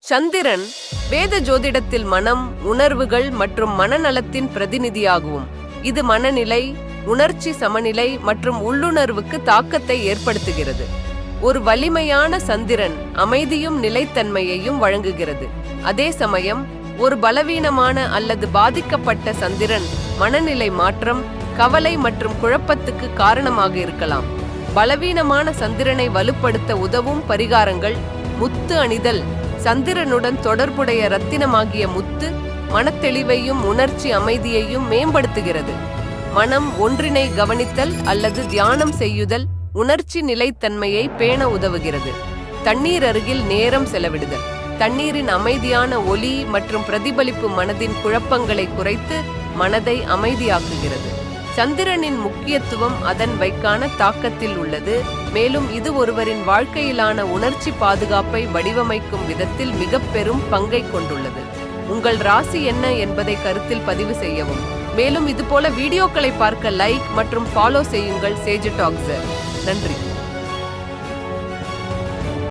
சந்திரன் வேத ஜோதிடத்தில் மனம், உணர்வுகள் மற்றும் மனநலத்தின் பிரதிநிதியாகும். இது மனநிலை, உணர்ச்சி சமநிலை மற்றும் உள்ளுணர்வுக்கு தாக்கத்தை ஏற்படுத்துகிறது. ஒரு வலிமையான சந்திரன் அமைதியும் நிலைத்தன்மையையும் வழங்குகிறது. அதே சமயம் ஒரு பலவீனமான அல்லது பாதிக்கப்பட்ட சந்திரன் மனநிலை மாற்றம், கவலை மற்றும் குழப்பத்துக்கு காரணமாக இருக்கலாம். பலவீனமான சந்திரனை வலுப்படுத்த உதவும் பரிகாரங்கள்: முத்து அணிதல். சந்திரனுடன் தொடர்புடைய ரத்தினமாகிய முத்து மனத்தெளிவையும் உணர்ச்சி அமைதியையும் மேம்படுத்துகிறது. மனம் ஒன்றினை கவனித்தல் அல்லது தியானம் செய்யுதல் உணர்ச்சி நிலைத்தன்மையை பேண உதவுகிறது. தண்ணீர் அருகில் நேரம் செலவிடுதல். தண்ணீரின் அமைதியான ஒலி மற்றும் பிரதிபலிப்பு மனதின் குழப்பங்களை குறைத்து மனதை அமைதியாக்குகிறது. சந்திரனின் முக்கியத்துவம் அதன் வைக்கான தாக்கத்தில் உள்ளது, மேலும் இது ஒருவரின் வாழ்க்கையிலான உணர்ச்சி பாதுகாப்பை வடிவமைக்கும் விதத்தில் மிக பெரும் பங்கை கொண்டுள்ளது. உங்கள் ராசி என்ன என்பதை கருத்தில் பதிவு செய்யவும். மேலும் இதுபோல வீடியோக்களை பார்க்க லைக் மற்றும் ஃபாலோ செய்யுங்கள் சேஜ் டாக்ஸ். நன்றி.